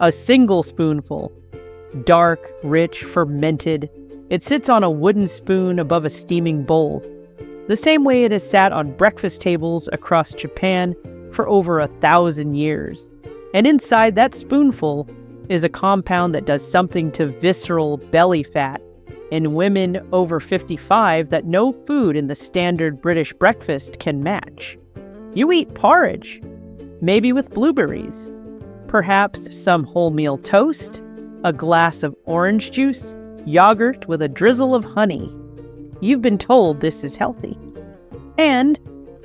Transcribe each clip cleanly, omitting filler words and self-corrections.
A single spoonful. Dark, rich, fermented. It sits on a wooden spoon above a steaming bowl, the same way it has sat on breakfast tables across Japan for over 1,000 years. And inside that spoonful is a compound that does something to visceral belly fat in women over 55 that no food in the standard British breakfast can match. You eat porridge, maybe with blueberries, perhaps some wholemeal toast, a glass of orange juice, yogurt with a drizzle of honey. You've been told this is healthy. And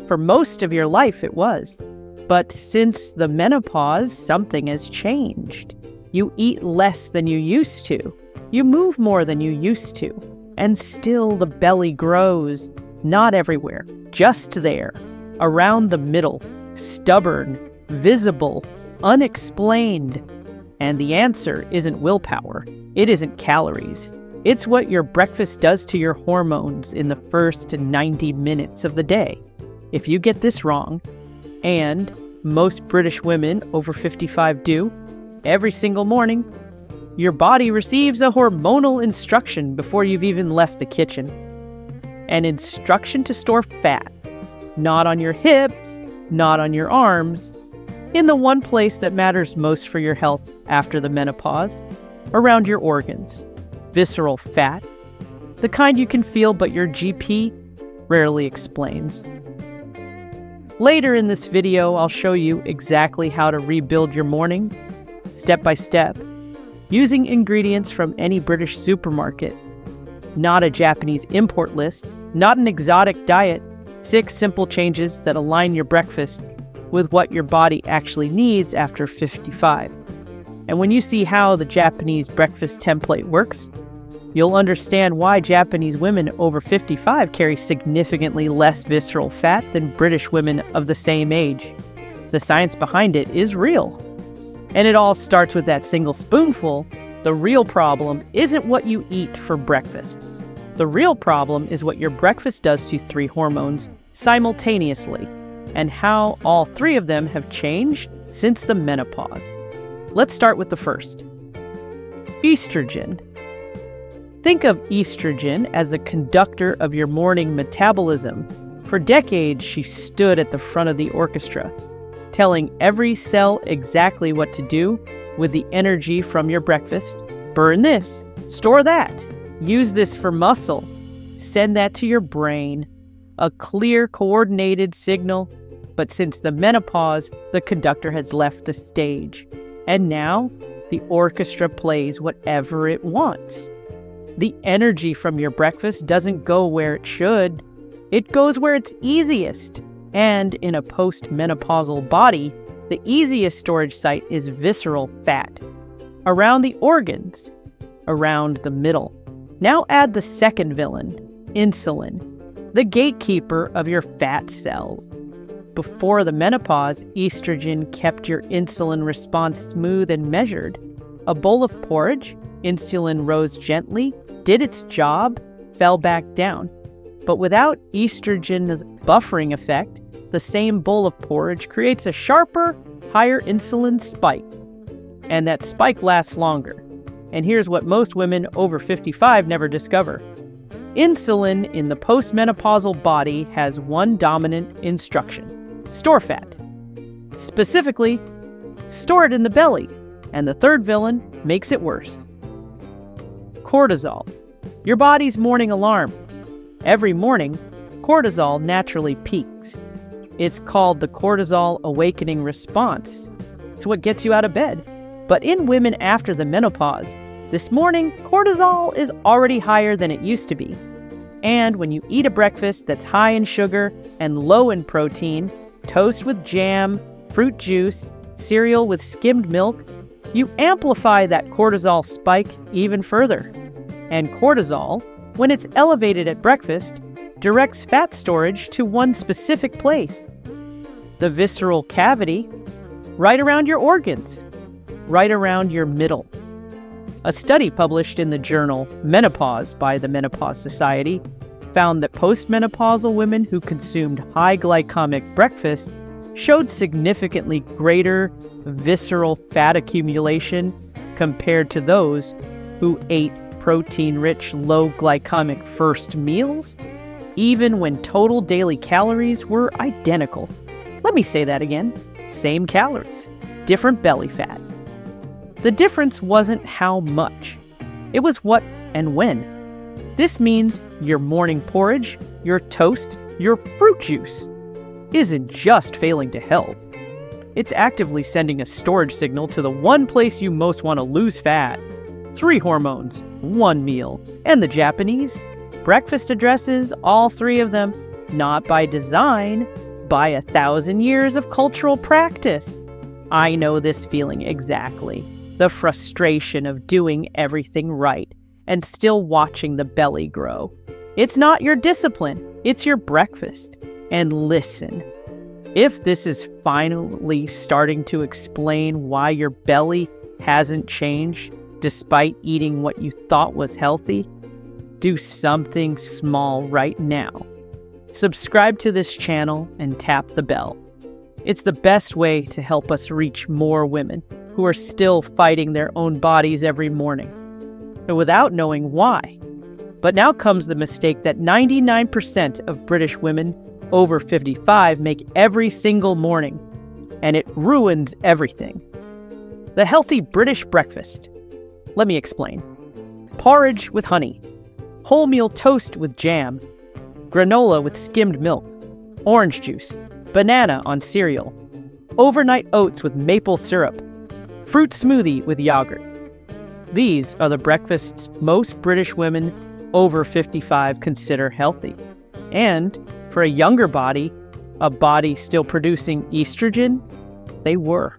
for most of your life it was. But since the menopause, something has changed. You eat less than you used to. You move more than you used to. And still the belly grows. Not everywhere, just there, around the middle, stubborn, visible, unexplained. And the answer isn't willpower. It isn't calories. It's what your breakfast does to your hormones in the first 90 minutes of the day. If you get this wrong, and most British women over 55 do, every single morning, your body receives a hormonal instruction before you've even left the kitchen. An instruction to store fat, not on your hips, not on your arms, in the one place that matters most for your health after the menopause, around your organs. Visceral fat, the kind you can feel but your GP rarely explains. Later in this video, I'll show you exactly how to rebuild your morning, step by step, using ingredients from any British supermarket. Not a Japanese import list, not an exotic diet, 6 simple changes that align your breakfast with what your body actually needs after 55. And when you see how the Japanese breakfast template works, you'll understand why Japanese women over 55 carry significantly less visceral fat than British women of the same age. The science behind it is real. And it all starts with that single spoonful. The real problem isn't what you eat for breakfast. The real problem is what your breakfast does to 3 hormones simultaneously, and how all 3 of them have changed since the menopause. Let's start with the first. Estrogen. Think of estrogen as a conductor of your morning metabolism. For decades, she stood at the front of the orchestra, telling every cell exactly what to do with the energy from your breakfast. Burn this, store that, use this for muscle, send that to your brain. A clear, coordinated signal. But since the menopause, the conductor has left the stage. And now, the orchestra plays whatever it wants. The energy from your breakfast doesn't go where it should. It goes where it's easiest. And in a post-menopausal body, the easiest storage site is visceral fat. Around the organs, around the middle. Now add the second villain, insulin, the gatekeeper of your fat cells. Before the menopause, estrogen kept your insulin response smooth and measured. A bowl of porridge, insulin rose gently, did its job, fell back down. But without estrogen's buffering effect, the same bowl of porridge creates a sharper, higher insulin spike. And that spike lasts longer. And here's what most women over 55 never discover. Insulin in the postmenopausal body has one dominant instruction: store fat. Specifically, store it in the belly. And the third villain makes it worse. Cortisol, your body's morning alarm. Every morning, cortisol naturally peaks. It's called the cortisol awakening response. It's what gets you out of bed. But in women after the menopause, this morning, cortisol is already higher than it used to be. And when you eat a breakfast that's high in sugar and low in protein, toast with jam, fruit juice, cereal with skimmed milk, you amplify that cortisol spike even further. And cortisol, when it's elevated at breakfast, directs fat storage to one specific place. The visceral cavity, right around your organs, right around your middle. A study published in the journal Menopause by the Menopause Society found that postmenopausal women who consumed high glycemic breakfast showed significantly greater visceral fat accumulation compared to those who ate protein-rich, low-glycemic first meals, even when total daily calories were identical. Let me say that again. Same calories, different belly fat. The difference wasn't how much. It was what and when. This means your morning porridge, your toast, your fruit juice isn't just failing to help. It's actively sending a storage signal to the one place you most want to lose fat. 3 hormones, 1 meal. And the Japanese? Breakfast addresses all 3 of them, not by design, by 1,000 years of cultural practice. I know this feeling exactly. The frustration of doing everything right and still watching the belly grow. It's not your discipline, it's your breakfast. And listen, if this is finally starting to explain why your belly hasn't changed despite eating what you thought was healthy, do something small right now. Subscribe to this channel and tap the bell. It's the best way to help us reach more women who are still fighting their own bodies every morning, and without knowing why. But now comes the mistake that 99% of British women over 55 make every single morning, and it ruins everything. The healthy British breakfast. Let me explain. Porridge with honey, wholemeal toast with jam, granola with skimmed milk, orange juice, banana on cereal, overnight oats with maple syrup, fruit smoothie with yogurt. These are the breakfasts most British women over 55 consider healthy. And for a younger body, a body still producing estrogen, they were.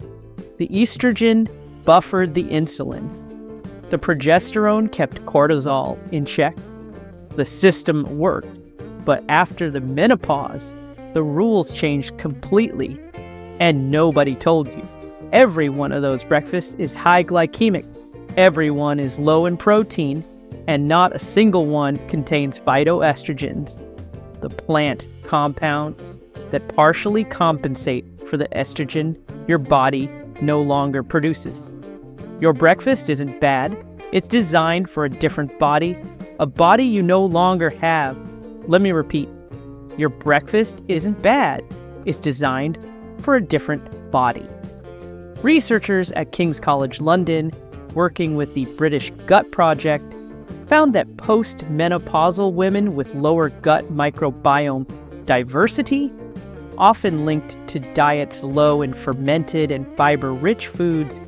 The estrogen buffered the insulin. The progesterone kept cortisol in check. The system worked. But after the menopause, the rules changed completely. And nobody told you. Every one of those breakfasts is high glycemic. Every one is low in protein. And not a single one contains phytoestrogens, the plant compounds that partially compensate for the estrogen your body no longer produces. Your breakfast isn't bad. It's designed for a different body, a body you no longer have. Let me repeat. Your breakfast isn't bad. It's designed for a different body. Researchers at King's College London, working with the British Gut Project, found that post-menopausal women with lower gut microbiome diversity, often linked to diets low in fermented and fiber-rich foods,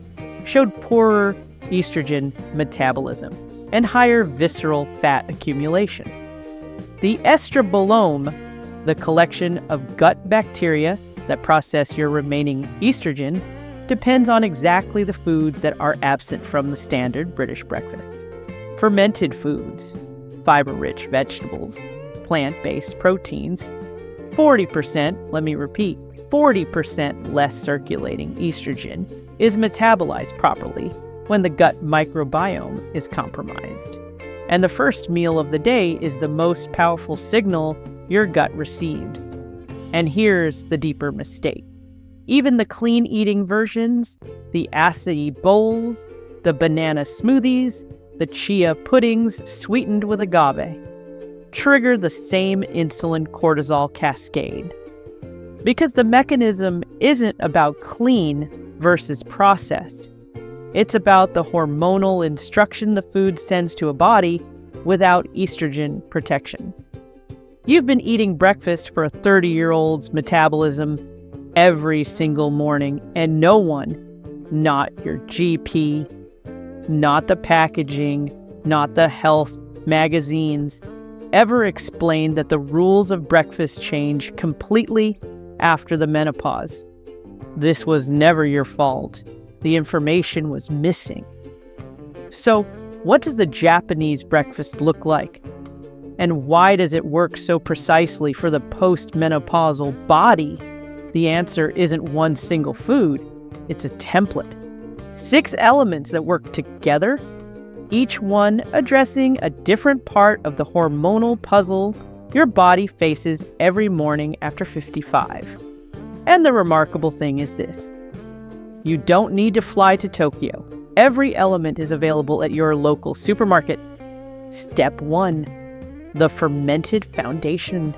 showed poorer estrogen metabolism and higher visceral fat accumulation. The estrobolome, the collection of gut bacteria that process your remaining estrogen, depends on exactly the foods that are absent from the standard British breakfast. Fermented foods, fiber-rich vegetables, plant-based proteins, 40%, let me repeat, 40% less circulating estrogen is metabolized properly when the gut microbiome is compromised. And the first meal of the day is the most powerful signal your gut receives. And here's the deeper mistake. Even the clean-eating versions, the acai bowls, the banana smoothies, the chia puddings sweetened with agave, trigger the same insulin cortisol cascade. Because the mechanism isn't about clean versus processed. It's about the hormonal instruction the food sends to a body without estrogen protection. You've been eating breakfast for a 30-year-old's metabolism every single morning, and no one, not your GP, not the packaging, not the health magazines, ever explained that the rules of breakfast change completely after the menopause. This was never your fault. The information was missing. So, what does the Japanese breakfast look like? And why does it work so precisely for the post-menopausal body? The answer isn't one single food. It's a template. 6 elements that work together, each one addressing a different part of the hormonal puzzle your body faces every morning after 55. And the remarkable thing is this: you don't need to fly to Tokyo. Every element is available at your local supermarket. Step 1. The fermented foundation.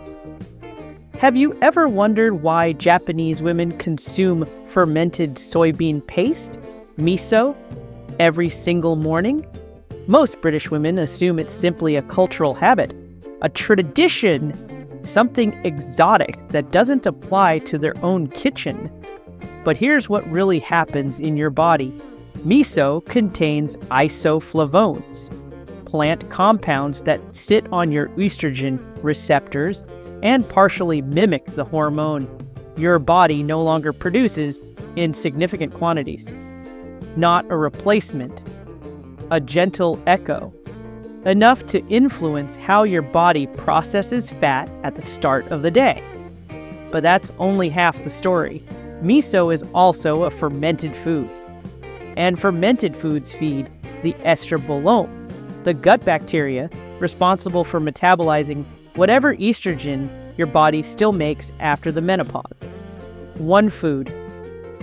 Have you ever wondered why Japanese women consume fermented soybean paste, miso, every single morning? Most British women assume it's simply a cultural habit, a tradition, something exotic that doesn't apply to their own kitchen. But here's what really happens in your body. Miso contains isoflavones, plant compounds that sit on your estrogen receptors and partially mimic the hormone your body no longer produces in significant quantities. Not a replacement, a gentle echo, enough to influence how your body processes fat at the start of the day. But that's only half the story. Miso is also a fermented food. And fermented foods feed the estrobolome, the gut bacteria responsible for metabolizing whatever estrogen your body still makes after the menopause. One food,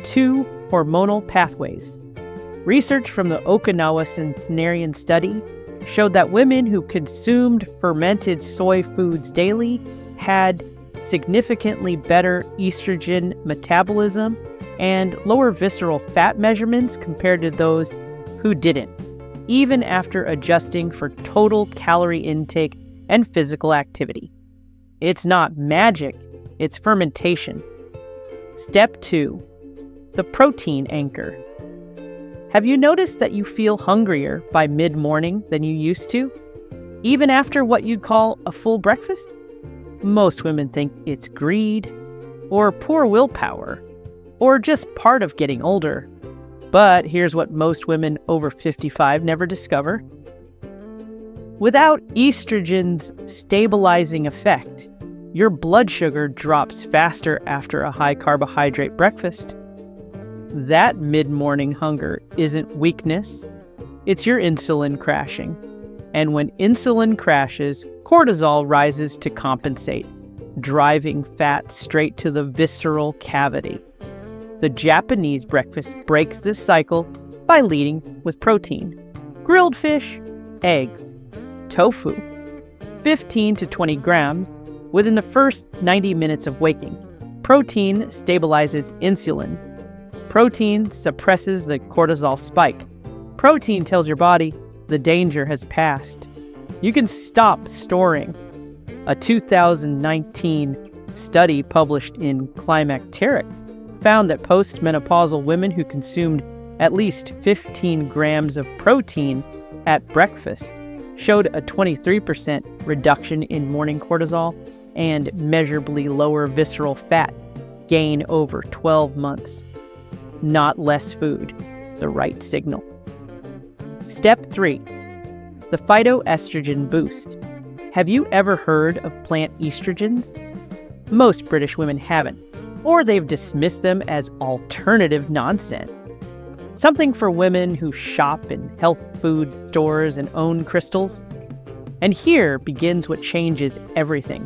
two hormonal pathways. Research from the Okinawa Centenarian Study showed that women who consumed fermented soy foods daily had significantly better estrogen metabolism and lower visceral fat measurements compared to those who didn't, even after adjusting for total calorie intake and physical activity. It's not magic, it's fermentation. Step 2. The protein anchor. Have you noticed that you feel hungrier by mid-morning than you used to, even after what you'd call a full breakfast? Most women think it's greed, or poor willpower, or just part of getting older. But here's what most women over 55 never discover. Without estrogen's stabilizing effect, your blood sugar drops faster after a high-carbohydrate breakfast. That mid-morning hunger isn't weakness, it's your insulin crashing. And when insulin crashes, cortisol rises to compensate, driving fat straight to the visceral cavity. The Japanese breakfast breaks this cycle by leading with protein. Grilled fish, eggs, tofu, 15 to 20 grams within the first 90 minutes of waking. Protein stabilizes insulin. Protein suppresses the cortisol spike. Protein tells your body the danger has passed. You can stop storing. A 2019 study published in Climacteric found that postmenopausal women who consumed at least 15 grams of protein at breakfast showed a 23% reduction in morning cortisol and measurably lower visceral fat gain over 12 months. Not less food, the right signal. Step 3. The phytoestrogen boost. Have you ever heard of plant estrogens? Most British women haven't, or they've dismissed them as alternative nonsense. Something for women who shop in health food stores and own crystals. And here begins what changes everything.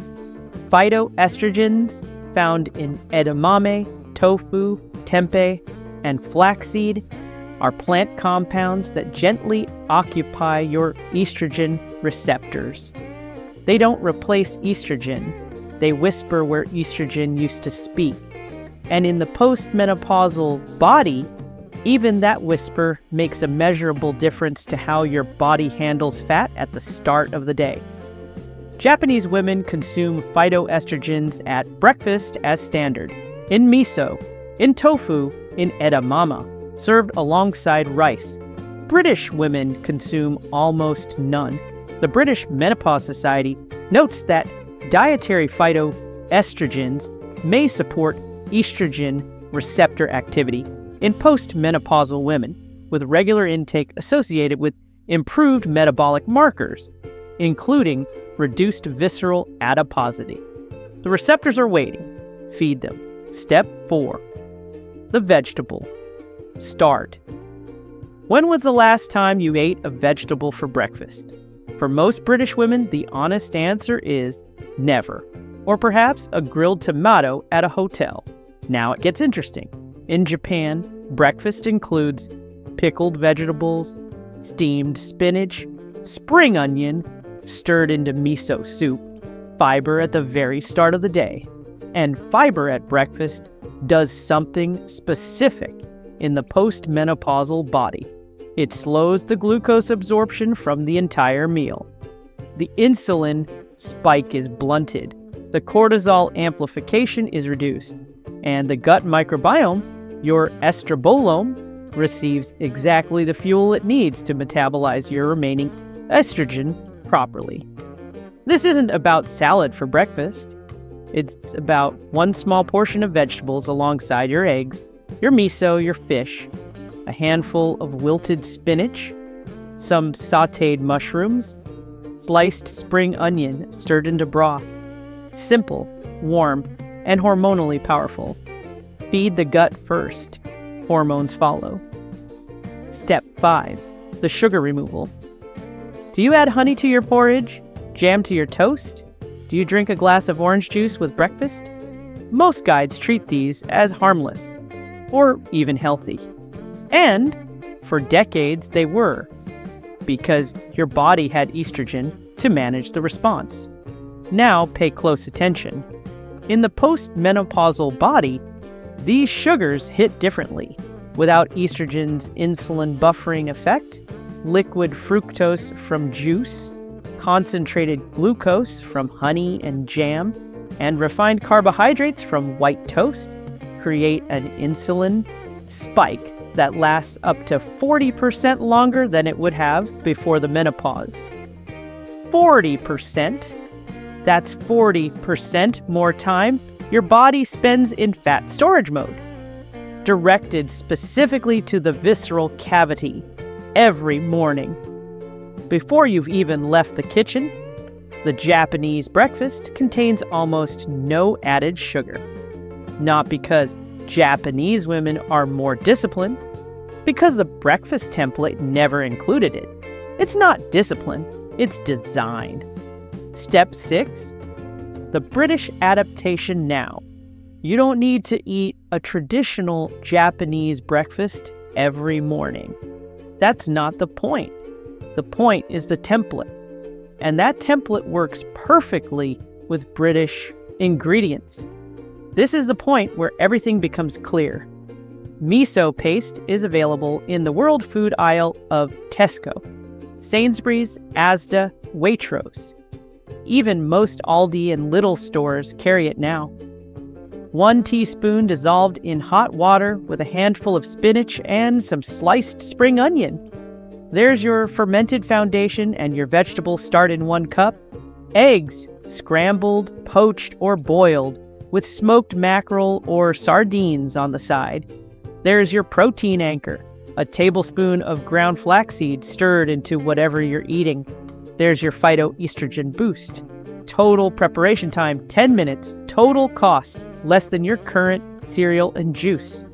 Phytoestrogens found in edamame, tofu, tempeh, and flaxseed are plant compounds that gently occupy your estrogen receptors. They don't replace estrogen. They whisper where estrogen used to speak. And in the postmenopausal body, even that whisper makes a measurable difference to how your body handles fat at the start of the day. Japanese women consume phytoestrogens at breakfast as standard, in miso, in tofu, in edamame, served alongside rice. British women consume almost none. The British Menopause Society notes that dietary phytoestrogens may support estrogen receptor activity in postmenopausal women, with regular intake associated with improved metabolic markers, including reduced visceral adiposity. The receptors are waiting. Feed them. Step 4. The vegetable. Start. When was the last time you ate a vegetable for breakfast? For most British women, the honest answer is never. Or perhaps a grilled tomato at a hotel. Now it gets interesting. In Japan, breakfast includes pickled vegetables, steamed spinach, spring onion, stirred into miso soup, fiber at the very start of the day. And fiber at breakfast does something specific in the postmenopausal body. It slows the glucose absorption from the entire meal. The insulin spike is blunted, the cortisol amplification is reduced, and the gut microbiome, your estrobolome, receives exactly the fuel it needs to metabolize your remaining estrogen properly. This isn't about salad for breakfast. It's about one small portion of vegetables alongside your eggs, your miso, your fish, a handful of wilted spinach, some sautéed mushrooms, sliced spring onion stirred into broth. Simple, warm, and hormonally powerful. Feed the gut first. Hormones follow. Step 5. The sugar removal. Do you add honey to your porridge? Jam to your toast? Do you drink a glass of orange juice with breakfast? Most guides treat these as harmless, or even healthy. And for decades they were, because your body had estrogen to manage the response. Now pay close attention. In the postmenopausal body, these sugars hit differently. Without estrogen's insulin buffering effect, liquid fructose from juice, concentrated glucose from honey and jam, and refined carbohydrates from white toast create an insulin spike that lasts up to 40% longer than it would have before the menopause. 40%? That's 40% more time your body spends in fat storage mode, directed specifically to the visceral cavity every morning. Before you've even left the kitchen, the Japanese breakfast contains almost no added sugar. Not because Japanese women are more disciplined, because the breakfast template never included it. It's not discipline, it's design. Step 6. The British adaptation now. You don't need to eat a traditional Japanese breakfast every morning. That's not the point. The point is the template. And that template works perfectly with British ingredients. This is the point where everything becomes clear. Miso paste is available in the world food aisle of Tesco, Sainsbury's, Asda, Waitrose. Even most Aldi and Lidl stores carry it now. 1 teaspoon dissolved in hot water with a handful of spinach and some sliced spring onion. There's your fermented foundation, and your vegetables start in 1 cup. Eggs, scrambled, poached, or boiled, with smoked mackerel or sardines on the side. There's your protein anchor, a tablespoon of ground flaxseed stirred into whatever you're eating. There's your phytoestrogen boost. Total preparation time, 10 minutes. Total cost, less than your current cereal and juice.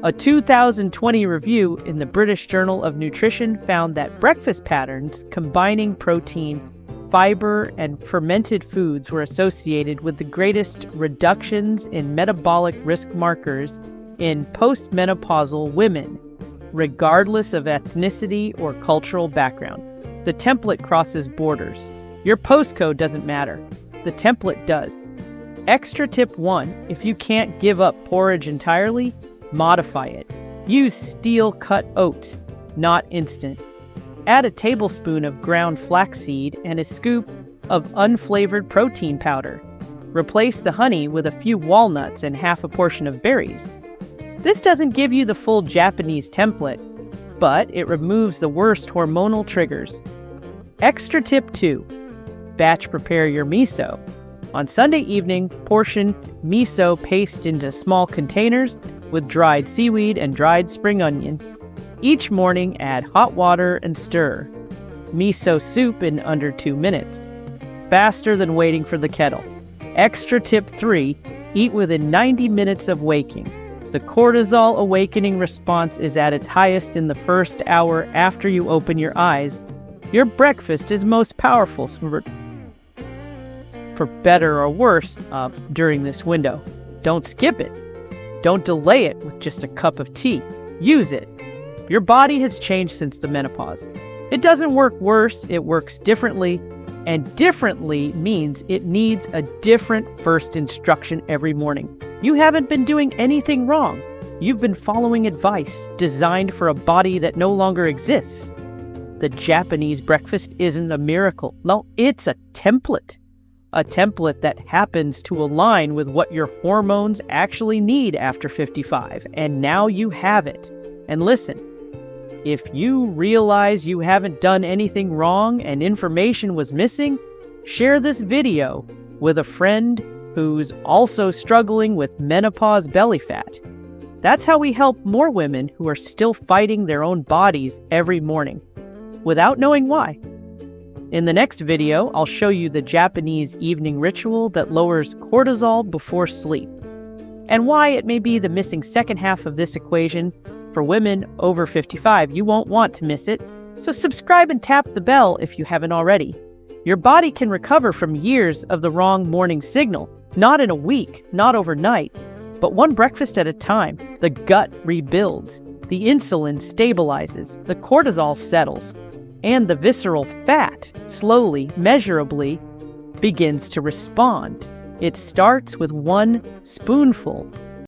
A 2020 review in the British Journal of Nutrition found that breakfast patterns combining protein, fiber, and fermented foods were associated with the greatest reductions in metabolic risk markers in postmenopausal women, regardless of ethnicity or cultural background. The template crosses borders. Your postcode doesn't matter. The template does. Extra tip 1, if you can't give up porridge entirely, modify it. Use steel-cut oats, not instant. Add a tablespoon of ground flaxseed and a scoop of unflavored protein powder. Replace the honey with a few walnuts and half a portion of berries. This doesn't give you the full Japanese template, but it removes the worst hormonal triggers. Extra tip 2, batch prepare your miso. On Sunday evening, portion miso paste into small containers with dried seaweed and dried spring onion. Each morning, add hot water and stir. Miso soup in under 2 minutes. Faster than waiting for the kettle. Extra tip 3, eat within 90 minutes of waking. The cortisol awakening response is at its highest in the first hour after you open your eyes. Your breakfast is most powerful for better or worse during this window. Don't skip it. Don't delay it with just a cup of tea. Use it. Your body has changed since the menopause. It doesn't work worse, it works differently. And differently means it needs a different first instruction every morning. You haven't been doing anything wrong. You've been following advice designed for a body that no longer exists. The Japanese breakfast isn't a miracle. No, it's a template. A template that happens to align with what your hormones actually need after 55. And now you have it. And listen, if you realize you haven't done anything wrong and information was missing, share this video with a friend who's also struggling with menopause belly fat. That's how we help more women who are still fighting their own bodies every morning, without knowing why. In the next video, I'll show you the Japanese evening ritual that lowers cortisol before sleep, and why it may be the missing second half of this equation for women over 55. You won't want to miss it, so subscribe and tap the bell if you haven't already. Your body can recover from years of the wrong morning signal, not in a week, not overnight, but one breakfast at a time. The gut rebuilds, the insulin stabilizes, the cortisol settles, and the visceral fat slowly, measurably begins to respond. It starts with one spoonful